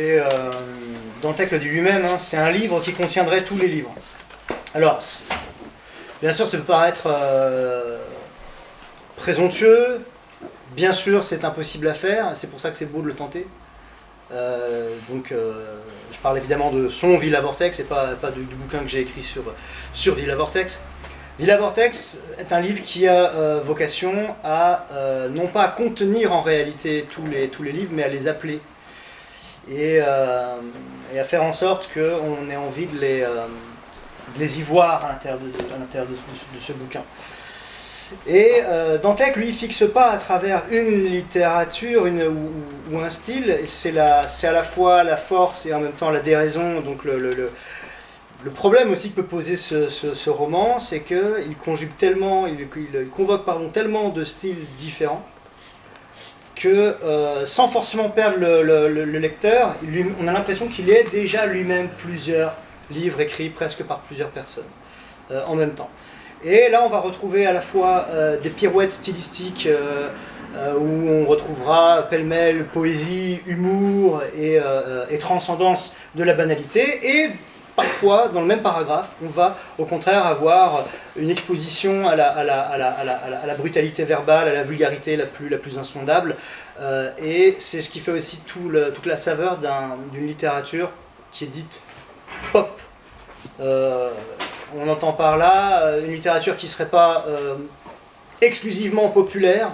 Et Dantec le dit lui-même, hein, c'est un livre qui contiendrait tous les livres. Alors, bien sûr, ça peut paraître présomptueux, bien sûr, c'est impossible à faire, c'est pour ça que c'est beau de le tenter. Je parle évidemment de son Villa Vortex et pas du bouquin que j'ai écrit sur Villa Vortex. Villa Vortex est un livre qui a vocation à non pas à contenir en réalité tous les livres, mais à les appeler et à faire en sorte qu'on ait envie de les y voir à l'intérieur de ce bouquin. Et Dantec, lui, fixe pas à travers une littérature ou un style, et c'est à la fois la force et en même temps la déraison. Donc le problème aussi que peut poser ce roman, c'est qu'il conjugue tellement, il convoque tellement de styles différents, que sans forcément perdre le lecteur, on a l'impression qu'il est déjà lui-même plusieurs livres écrits presque par plusieurs personnes en même temps. Et là, on va retrouver à la fois des pirouettes stylistiques où on retrouvera pêle-mêle poésie, humour et transcendance de la banalité. Et parfois, dans le même paragraphe, on va au contraire avoir une exposition à la brutalité verbale, à la vulgarité la plus insondable. Et c'est ce qui fait aussi toute la saveur d'une littérature qui est dite pop. On entend par là une littérature qui ne serait pas exclusivement populaire,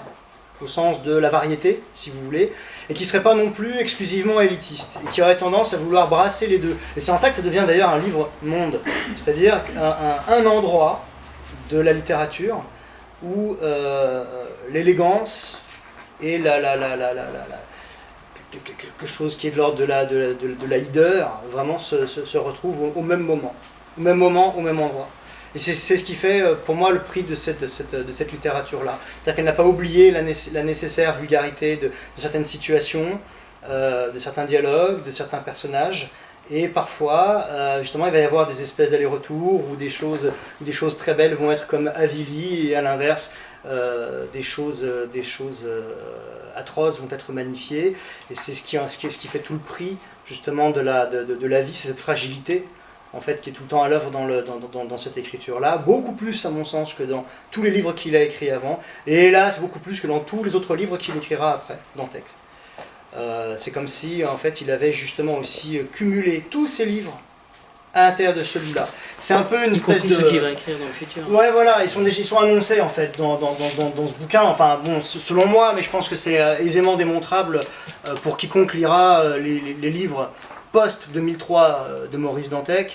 au sens de la variété, si vous voulez, et qui ne serait pas non plus exclusivement élitiste, et qui aurait tendance à vouloir brasser les deux. Et c'est en ça que ça devient d'ailleurs un livre-monde, c'est-à-dire un endroit de la littérature où l'élégance et quelque chose qui est de l'ordre de la hideur, vraiment se retrouvent au même moment. Au même moment, au même endroit. Et c'est ce qui fait, pour moi, le prix de cette littérature-là. C'est-à-dire qu'elle n'a pas oublié la nécessaire vulgarité de certaines situations, de certains dialogues, de certains personnages. Et parfois, justement, il va y avoir des espèces d'allers-retours où des choses très belles vont être comme Avili, et à l'inverse, des choses atroces vont être magnifiées. Et c'est ce qui fait tout le prix, justement, de la vie, c'est cette fragilité, en fait, qui est tout le temps à l'œuvre dans cette écriture-là, beaucoup plus à mon sens que dans tous les livres qu'il a écrits avant, et hélas beaucoup plus que dans tous les autres livres qu'il écrira après, Dantec. C'est comme si, en fait, il avait justement aussi cumulé tous ses livres à l'intérieur de celui-là. C'est un peu une espèce de... ceux qu'il va écrire dans le futur. Ouais, voilà, ils sont annoncés, en fait, dans ce bouquin, enfin, bon, selon moi, mais je pense que c'est aisément démontrable pour quiconque lira les livres post-2003 de Maurice Dantec,